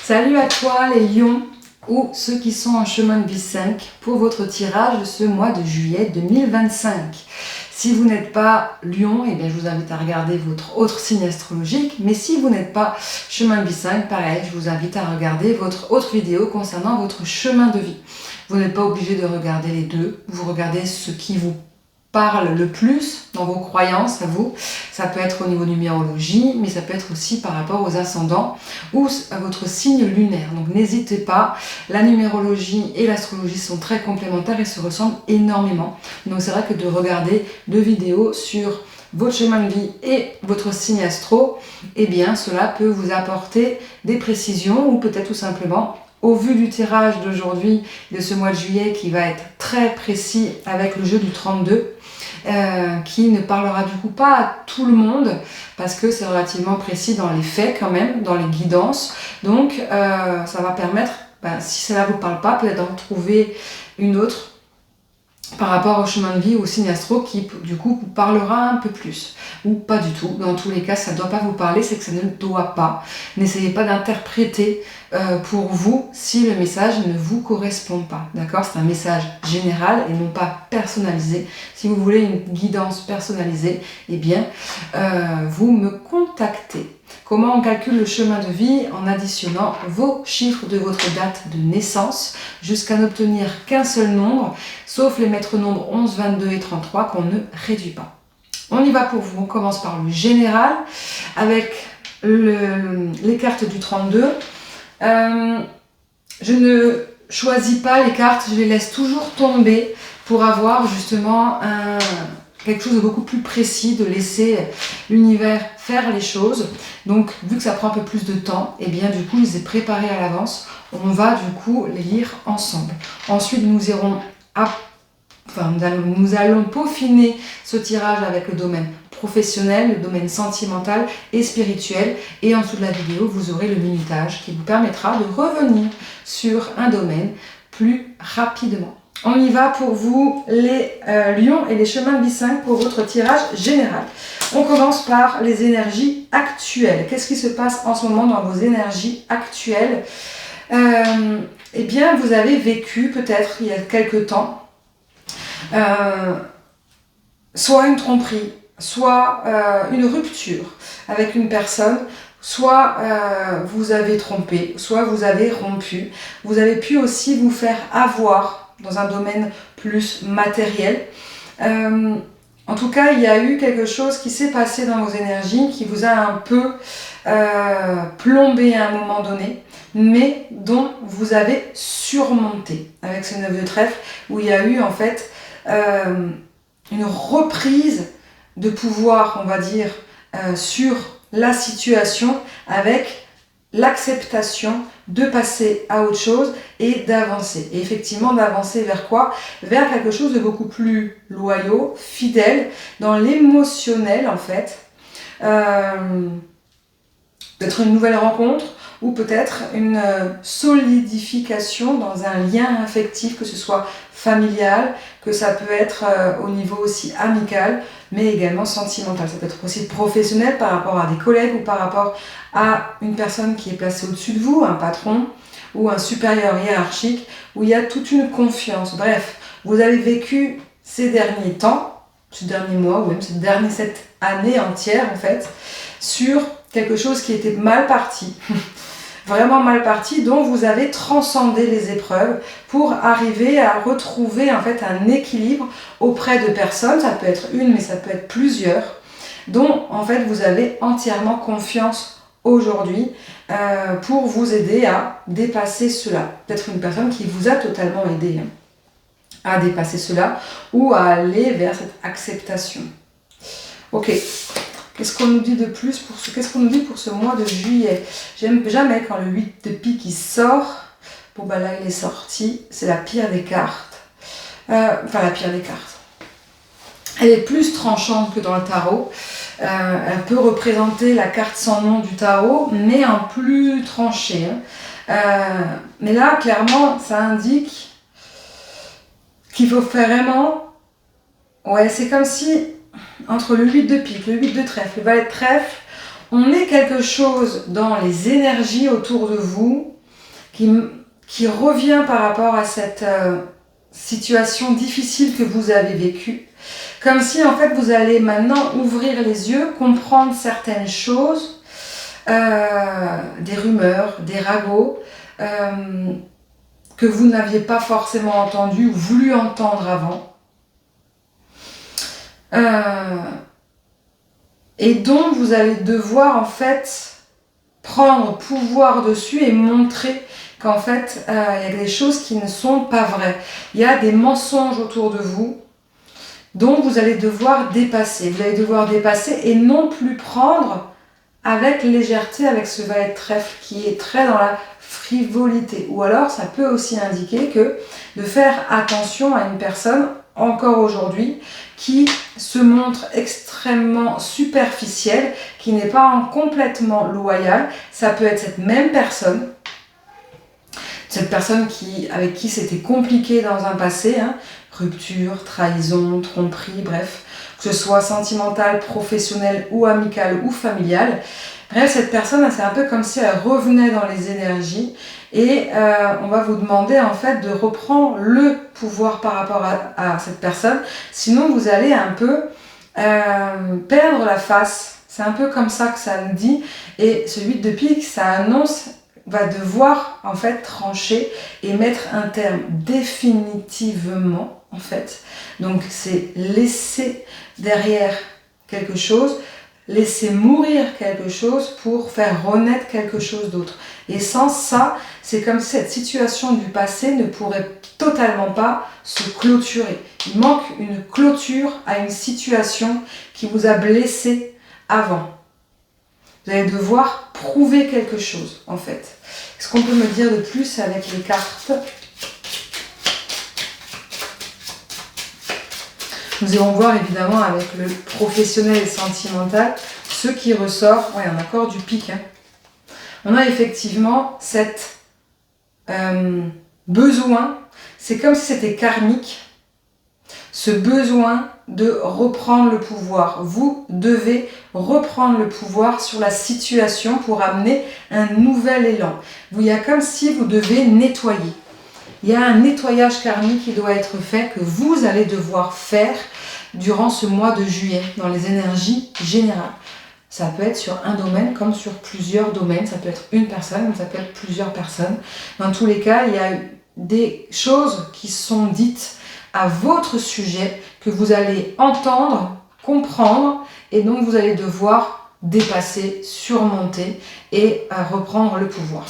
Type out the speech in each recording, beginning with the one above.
Salut à toi les lions ou ceux qui sont en chemin de vie 5 pour votre tirage de ce mois de juillet 2025. Si vous n'êtes pas lion, eh bien je vous invite à regarder votre autre signe astrologique. Mais si vous n'êtes pas chemin de vie 5, pareil, je vous invite à regarder votre autre vidéo concernant votre chemin de vie. Vous n'êtes pas obligé de regarder les deux. Vous regardez ce qui vous parle le plus dans vos croyances à vous. Ça peut être au niveau numérologie, mais ça peut être aussi par rapport aux ascendants ou à votre signe lunaire. Donc n'hésitez pas, la numérologie et l'astrologie sont très complémentaires et se ressemblent énormément. Donc c'est vrai que de regarder deux vidéos sur votre chemin de vie et votre signe astro, eh bien cela peut vous apporter des précisions ou peut-être tout simplement au vu du tirage d'aujourd'hui, de ce mois de juillet qui va être très précis avec le jeu du 32, qui ne parlera du coup pas à tout le monde parce que c'est relativement précis dans les faits quand même, dans les guidances. Donc ça va permettre, si cela ne vous parle pas, peut-être d'en trouver une autre par rapport au chemin de vie ou au signe astro qui du coup vous parlera un peu plus ou pas du tout. Dans tous les cas, ça ne doit pas vous parler, c'est que ça ne doit pas. N'essayez pas d'interpréter pour vous si le message ne vous correspond pas. D'accord? C'est un message général et non pas personnalisé. Si vous voulez une guidance personnalisée, eh bien vous me contactez. Comment on calcule le chemin de vie? En additionnant vos chiffres de votre date de naissance jusqu'à n'obtenir qu'un seul nombre, sauf les maîtres nombres 11, 22 et 33 qu'on ne réduit pas. On y va pour vous. On commence par le général avec les cartes du 32. Je ne choisis pas les cartes, je les laisse toujours tomber pour avoir justement quelque chose de beaucoup plus précis, de laisser l'univers faire les choses. Donc, vu que ça prend un peu plus de temps, et bien du coup, je les ai préparés à l'avance. On va du coup les lire ensemble. Ensuite, nous allons peaufiner ce tirage avec le domaine professionnel, le domaine sentimental et spirituel. Et en dessous de la vidéo, vous aurez le minutage qui vous permettra de revenir sur un domaine plus rapidement. On y va pour vous les lions et les chemins de vie 5 pour votre tirage général. On commence par les énergies actuelles. Qu'est-ce qui se passe en ce moment dans vos énergies actuelles? Eh bien, vous avez vécu peut-être il y a quelque temps soit une tromperie, soit une rupture avec une personne, soit vous avez trompé, soit vous avez rompu. Vous avez pu aussi vous faire avoir dans un domaine plus matériel. En tout cas, il y a eu quelque chose qui s'est passé dans vos énergies qui vous a un peu plombé à un moment donné, mais dont vous avez surmonté avec ce 9 de trèfle, où il y a eu en fait une reprise de pouvoir, on va dire, sur la situation avec l'acceptation de passer à autre chose et d'avancer. Et effectivement, d'avancer vers quoi? Vers quelque chose de beaucoup plus loyal, fidèle, dans l'émotionnel en fait. Peut-être une nouvelle rencontre ou peut-être une solidification dans un lien affectif, que ce soit familial, que ça peut être au niveau aussi amical, mais également sentimental. Ça peut être aussi professionnel par rapport à des collègues ou par rapport à une personne qui est placée au-dessus de vous, un patron ou un supérieur hiérarchique, où il y a toute une confiance. Bref, vous avez vécu ces derniers temps, ces derniers mois, ou même cette année entière en fait, sur quelque chose qui était mal parti, vraiment mal parti, dont vous avez transcendé les épreuves pour arriver à retrouver en fait un équilibre auprès de personnes, ça peut être une mais ça peut être plusieurs, dont en fait vous avez entièrement confiance aujourd'hui pour vous aider à dépasser cela. Peut-être une personne qui vous a totalement aidé à dépasser cela ou à aller vers cette acceptation. Ok. Qu'est-ce qu'on nous dit de plus qu'est-ce qu'on nous dit pour ce mois de juillet? J'aime jamais quand le 8 de pique il sort. Bon bah là il est sorti, c'est la pire des cartes. La pire des cartes. Elle est plus tranchante que dans le tarot. Elle peut représenter la carte sans nom du tarot, mais en plus tranché. Mais là, clairement, ça indique qu'il faut faire vraiment... Ouais, c'est comme si... Entre le 8 de pique, le 8 de trèfle, le valet de trèfle, on est quelque chose dans les énergies autour de vous qui revient par rapport à cette situation difficile que vous avez vécue. Comme si en fait vous allez maintenant ouvrir les yeux, comprendre certaines choses, des rumeurs, des ragots, que vous n'aviez pas forcément entendu ou voulu entendre avant. Et donc vous allez devoir en fait prendre pouvoir dessus et montrer qu'en fait il y a des choses qui ne sont pas vraies. Il y a des mensonges autour de vous, donc vous allez devoir dépasser. Vous allez devoir dépasser et non plus prendre avec légèreté, avec ce valet de trèfle qui est très dans la frivolité. Ou alors ça peut aussi indiquer que de faire attention à une personne, encore aujourd'hui, qui se montre extrêmement superficielle, qui n'est pas complètement loyale. Ça peut être cette même personne, avec qui c'était compliqué dans un passé, hein, rupture, trahison, tromperie, bref, que ce soit sentimentale, professionnelle ou amicale ou familiale. Bref, cette personne, c'est un peu comme si elle revenait dans les énergies et on va vous demander en fait de reprendre le pouvoir par rapport à cette personne. Sinon, vous allez un peu perdre la face. C'est un peu comme ça que ça nous dit. Et celui de pique, ça annonce va devoir en fait trancher et mettre un terme définitivement en fait. Donc c'est laisser derrière quelque chose, laisser mourir quelque chose pour faire renaître quelque chose d'autre. Et sans ça, c'est comme si cette situation du passé ne pourrait totalement pas se clôturer. Il manque une clôture à une situation qui vous a blessé avant. Vous allez devoir prouver quelque chose, en fait. Est-ce qu'on peut me dire de plus avec les cartes? Nous irons voir évidemment avec le professionnel et sentimental ce qui ressort. Oui, on a encore du pic. Hein. On a effectivement cet besoin, c'est comme si c'était karmique, ce besoin de reprendre le pouvoir. Vous devez reprendre le pouvoir sur la situation pour amener un nouvel élan. Il y a comme si vous devez nettoyer. Il y a un nettoyage karmique qui doit être fait, que vous allez devoir faire durant ce mois de juillet, dans les énergies générales. Ça peut être sur un domaine comme sur plusieurs domaines. Ça peut être une personne, mais ça peut être plusieurs personnes. Dans tous les cas, il y a des choses qui sont dites à votre sujet que vous allez entendre, comprendre, et donc vous allez devoir dépasser, surmonter et reprendre le pouvoir.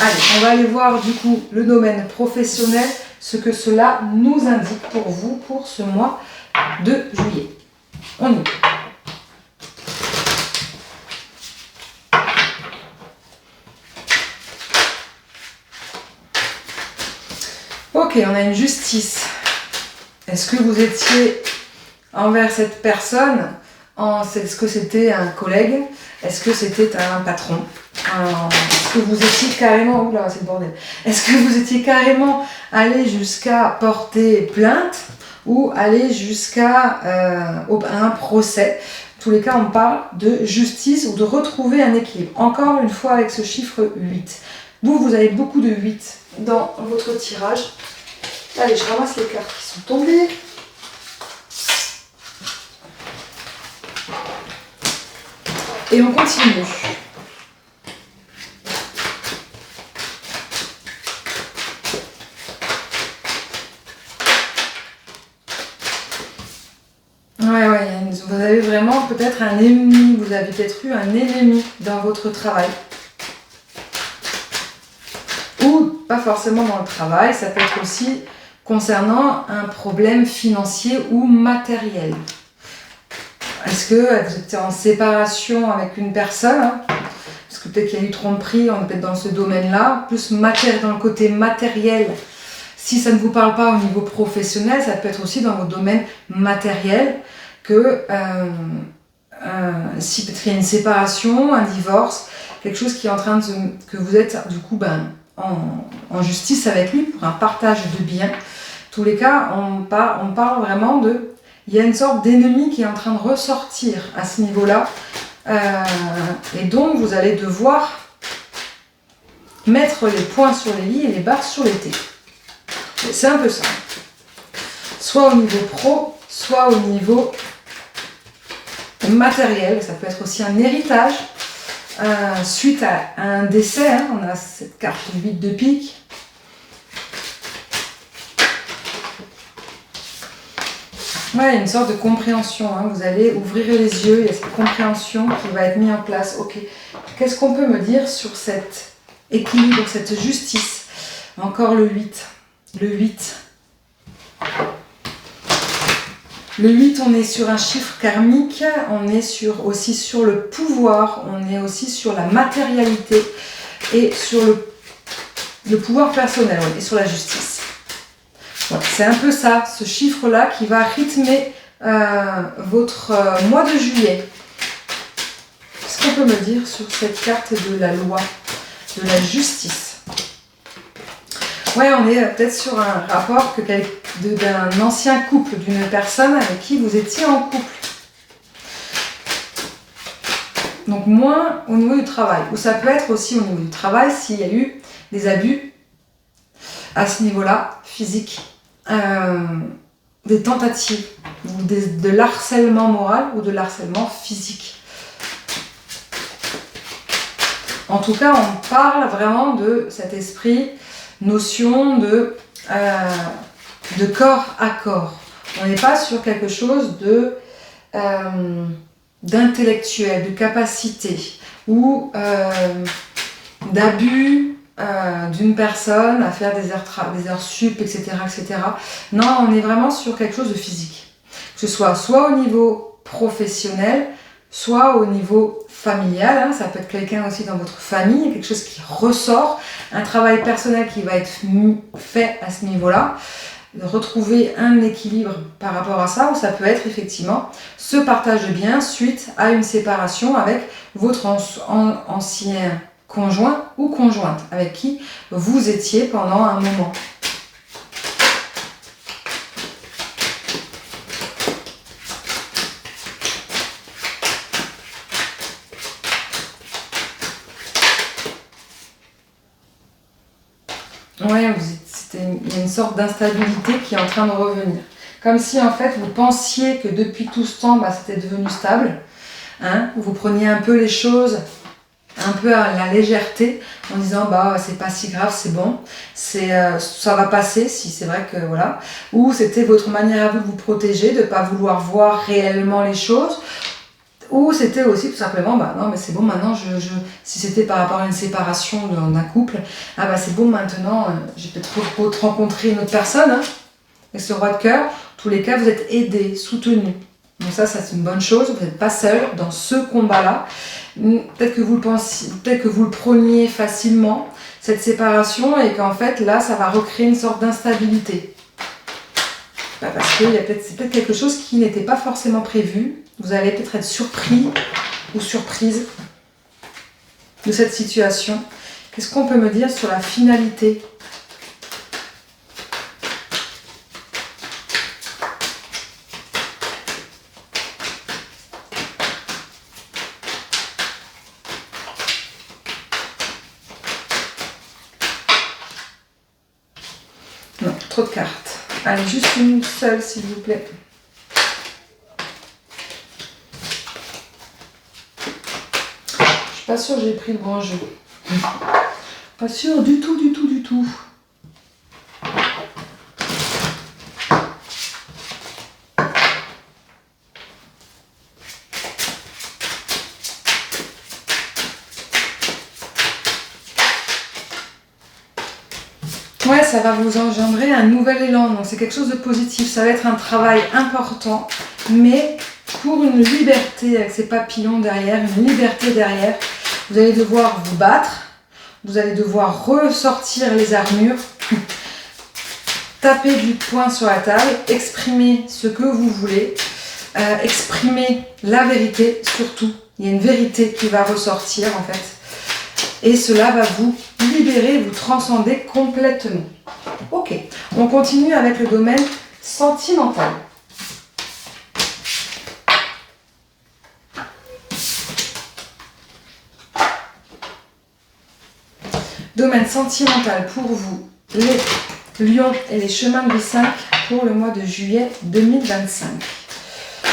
Allez, on va aller voir du coup le domaine professionnel, ce que cela nous indique pour vous pour ce mois de juillet. On y va. Ok, on a une justice. Est-ce que vous étiez envers cette personne, est-ce que c'était un collègue? Est-ce que c'était un patron? Est-ce que vous étiez carrément... Oula, c'est le bordel. Est-ce que vous étiez carrément allé jusqu'à porter plainte ou aller jusqu'à un procès? En tous les cas, on parle de justice ou de retrouver un équilibre. Encore une fois avec ce chiffre 8. Vous avez beaucoup de 8 dans votre tirage. Allez, je ramasse les cartes qui sont tombées. Et on continue. Ouais, vous avez vraiment peut-être un ennemi, vous avez peut-être eu un ennemi dans votre travail. Ou pas forcément dans le travail, ça peut être aussi concernant un problème financier ou matériel. Est-ce que vous étiez en séparation avec une personne, hein? Parce que peut-être qu'il y a eu tromperie, on est peut-être dans ce domaine-là, plus dans le côté matériel. Si ça ne vous parle pas au niveau professionnel, ça peut être aussi dans votre domaine matériel que si peut-être il y a une séparation, un divorce, quelque chose qui est en train de que vous êtes du coup en justice avec lui pour un partage de biens. En tous les cas, on parle vraiment de... Il y a une sorte d'ennemi qui est en train de ressortir à ce niveau-là. Et donc, vous allez devoir mettre les points sur les i et les barres sur les t. C'est un peu ça. Soit au niveau pro, soit au niveau matériel. Ça peut être aussi un héritage. Suite à un décès, hein, on a cette carte 8 de pique. Ouais, il y a une sorte de compréhension. Hein. Vous allez ouvrir les yeux, il y a cette compréhension qui va être mise en place. Ok, qu'est-ce qu'on peut me dire sur cet équilibre, cette justice? Encore le 8. Le 8. Le 8, on est sur un chiffre karmique, on est aussi sur le pouvoir, on est aussi sur la matérialité et sur le pouvoir personnel, et sur la justice. Voilà, c'est un peu ça, ce chiffre-là qui va rythmer votre mois de juillet. Qu'est-ce qu'on peut me dire sur cette carte de la loi, de la justice? Ouais, on est peut-être sur un rapport d'un ancien couple, d'une personne avec qui vous étiez en couple. Donc moins au niveau du travail. Ou ça peut être aussi au niveau du travail s'il y a eu des abus à ce niveau-là, physique, des tentatives, ou de l'harcèlement moral ou de l'harcèlement physique. En tout cas, on parle vraiment de cet esprit, notion de corps à corps. On n'est pas sur quelque chose d'intellectuel, de capacité ou d'abus d'une personne à faire des heures sup, etc., etc. Non, on est vraiment sur quelque chose de physique. Que ce soit au niveau professionnel, soit au niveau familial, hein, ça peut être quelqu'un aussi dans votre famille, quelque chose qui ressort, un travail personnel qui va être fait à ce niveau-là, de retrouver un équilibre par rapport à ça, ou ça peut être effectivement ce partage de biens suite à une séparation avec votre ancien conjoint ou conjointe, avec qui vous étiez pendant un moment. Ouais, il y a une sorte d'instabilité qui est en train de revenir. Comme si en fait vous pensiez que depuis tout ce temps, c'était devenu stable. Hein, vous preniez un peu les choses un peu à la légèreté en disant c'est pas si grave, c'est bon, ça va passer, si c'est vrai que voilà. Ou c'était votre manière à vous de vous protéger, de pas vouloir voir réellement les choses. Ou c'était aussi tout simplement, non mais c'est bon maintenant, si c'était par rapport à une séparation d'un couple, c'est bon maintenant, j'ai peut-être rencontré une autre personne, hein, et ce roi de cœur, en tous les cas vous êtes aidé, soutenu. Donc ça c'est une bonne chose, vous n'êtes pas seul dans ce combat-là. Peut-être que vous le preniez facilement, cette séparation, et qu'en fait là ça va recréer une sorte d'instabilité. Parce que c'est peut-être quelque chose qui n'était pas forcément prévu. Vous allez peut-être être surpris ou surprise de cette situation. Qu'est-ce qu'on peut me dire sur la finalité ? Non, trop de cartes. Allez, juste une seule s'il vous plaît. Pas sûr, j'ai pris le bon jeu. Pas sûr du tout, du tout, du tout. Ouais, ça va vous engendrer un nouvel élan. Donc c'est quelque chose de positif. Ça va être un travail important, mais pour une liberté avec ces papillons derrière, une liberté derrière. Vous allez devoir vous battre, vous allez devoir ressortir les armures, taper du poing sur la table, exprimer ce que vous voulez, exprimer la vérité surtout. Il y a une vérité qui va ressortir en fait. Et cela va vous libérer, vous transcender complètement. Ok, on continue avec le domaine sentimental. Domaine sentimental pour vous, les lions et les chemins de vie 5 pour le mois de juillet 2025.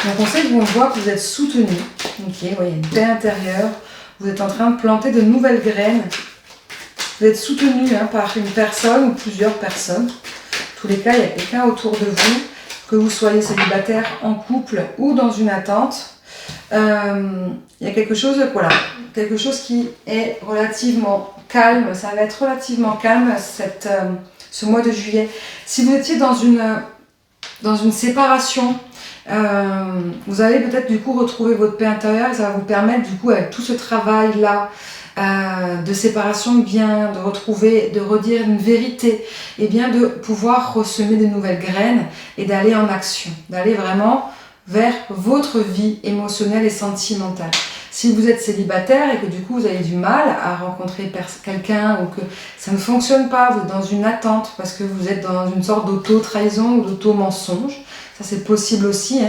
Donc on sait qu'on voit que vous êtes soutenu. Ok, vous voyez une paix intérieure. Vous êtes en train de planter de nouvelles graines. Vous êtes soutenu par une personne ou plusieurs personnes. En tous les cas, il y a quelqu'un autour de vous, que vous soyez célibataire, en couple ou dans une attente. Il y a quelque chose, voilà, quelque chose qui est relativement calme. Ça va être relativement calme ce mois de juillet. Si vous étiez dans une séparation, vous allez peut-être du coup retrouver votre paix intérieure et ça va vous permettre du coup avec tout ce travail-là de séparation, bien de retrouver, de redire une vérité et bien de pouvoir ressemer de nouvelles graines et d'aller en action, d'aller vraiment vers votre vie émotionnelle et sentimentale. Si vous êtes célibataire et que du coup vous avez du mal à rencontrer quelqu'un ou que ça ne fonctionne pas, vous êtes dans une attente parce que vous êtes dans une sorte d'auto-trahison ou d'auto-mensonge, ça c'est possible aussi.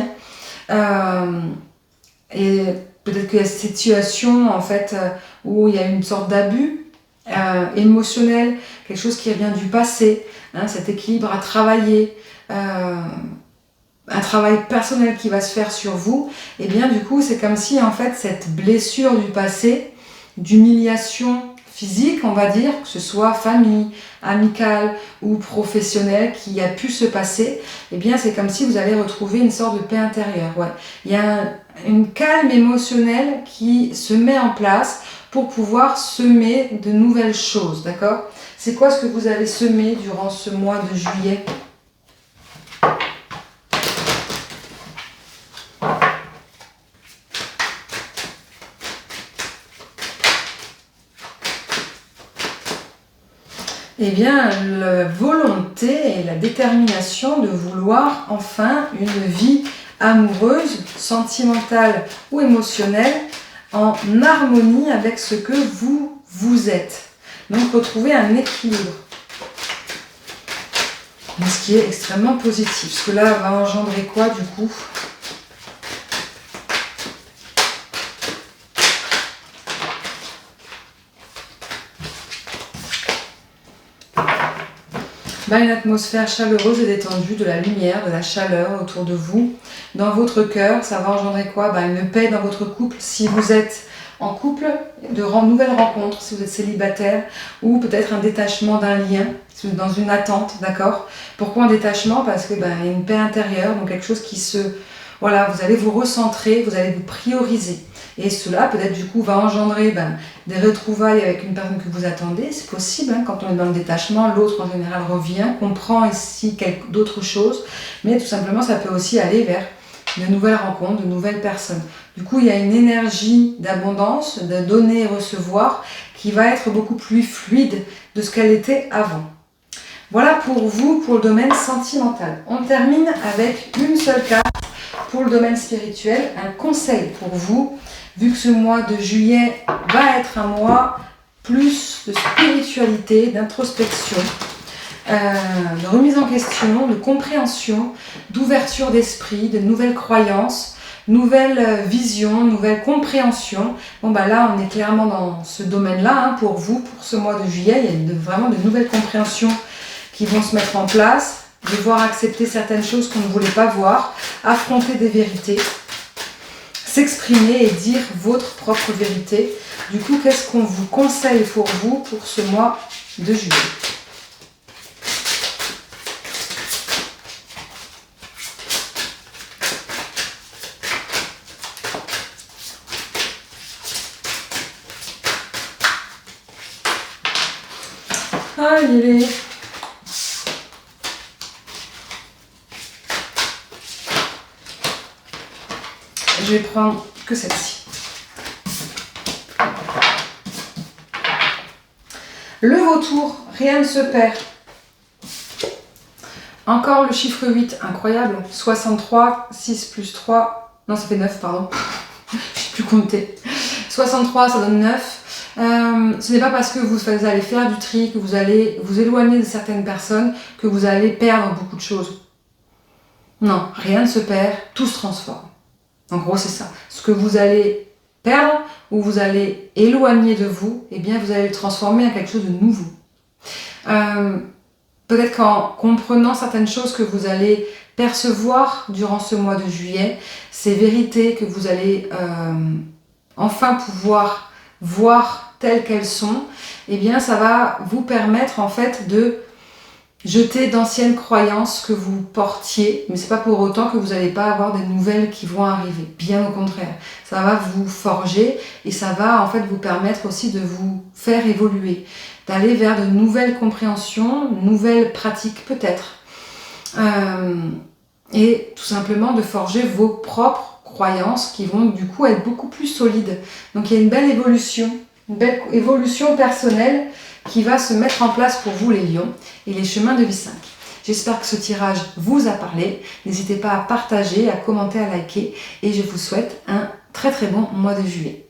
Et peut-être qu'il y a cette situation en fait où il y a une sorte d'abus émotionnel, quelque chose qui vient du passé, cet équilibre à travailler, un travail personnel qui va se faire sur vous, et bien du coup c'est comme si en fait cette blessure du passé, d'humiliation physique on va dire, que ce soit famille, amicale ou professionnelle qui a pu se passer, et bien c'est comme si vous allez retrouver une sorte de paix intérieure. Ouais. Il y a une calme émotionnelle qui se met en place pour pouvoir semer de nouvelles choses, d'accord? C'est quoi ce que vous allez semer durant ce mois de juillet? Eh bien, la volonté et la détermination de vouloir enfin une vie amoureuse, sentimentale ou émotionnelle en harmonie avec ce que vous êtes. Donc, retrouver un équilibre. Ce qui est extrêmement positif. Parce que là, va engendrer quoi du coup ? Une atmosphère chaleureuse et détendue, de la lumière, de la chaleur autour de vous. Dans votre cœur, ça va engendrer quoi ? Une paix dans votre couple. Si vous êtes en couple, de nouvelles rencontres, si vous êtes célibataire, ou peut-être un détachement d'un lien, si vous êtes dans une attente, d'accord ? Pourquoi un détachement ? Parce que il y a une paix intérieure, donc quelque chose qui se... Voilà, vous allez vous recentrer, vous allez vous prioriser. Et cela, peut-être, du coup, va engendrer des retrouvailles avec une personne que vous attendez. C'est possible, quand on est dans le détachement, l'autre, en général, revient, comprend ici d'autres choses. Mais tout simplement, ça peut aussi aller vers de nouvelles rencontres, de nouvelles personnes. Du coup, il y a une énergie d'abondance, de donner et recevoir, qui va être beaucoup plus fluide de ce qu'elle était avant. Voilà pour vous, pour le domaine sentimental. On termine avec une seule carte pour le domaine spirituel, un conseil pour vous. Vu que ce mois de juillet va être un mois plus de spiritualité, d'introspection, de remise en question, de compréhension, d'ouverture d'esprit, de nouvelles croyances, nouvelles visions, nouvelles compréhensions. Là, on est clairement dans ce domaine-là pour vous, pour ce mois de juillet. Il y a vraiment de nouvelles compréhensions qui vont se mettre en place, devoir accepter certaines choses qu'on ne voulait pas voir, affronter des vérités, s'exprimer et dire votre propre vérité. Du coup, qu'est-ce qu'on vous conseille pour vous pour ce mois de juillet ? Allez. Je vais prendre que celle-ci. Le vautour, rien ne se perd. Encore le chiffre 8, incroyable. 63, 6 plus 3, non ça fait 9, pardon. Je ne sais plus compter. 63, ça donne 9. Ce n'est pas parce que vous allez faire du tri, que vous allez vous éloigner de certaines personnes, que vous allez perdre beaucoup de choses. Non, rien ne se perd, tout se transforme. En gros, c'est ça. Ce que vous allez perdre ou vous allez éloigner de vous, eh bien vous allez le transformer en quelque chose de nouveau. Peut-être qu'en comprenant certaines choses que vous allez percevoir durant ce mois de juillet, ces vérités que vous allez enfin pouvoir voir telles qu'elles sont, eh bien ça va vous permettre en fait de jeter d'anciennes croyances que vous portiez, mais c'est pas pour autant que vous n'allez pas avoir des nouvelles qui vont arriver, bien au contraire. Ça va vous forger et ça va en fait vous permettre aussi de vous faire évoluer, d'aller vers de nouvelles compréhensions, nouvelles pratiques peut-être, et tout simplement de forger vos propres croyances qui vont du coup être beaucoup plus solides. Donc il y a une belle évolution personnelle qui va se mettre en place pour vous les lions et les chemins de vie 5. J'espère que ce tirage vous a parlé. N'hésitez pas à partager, à commenter, à liker et je vous souhaite un très très bon mois de juillet.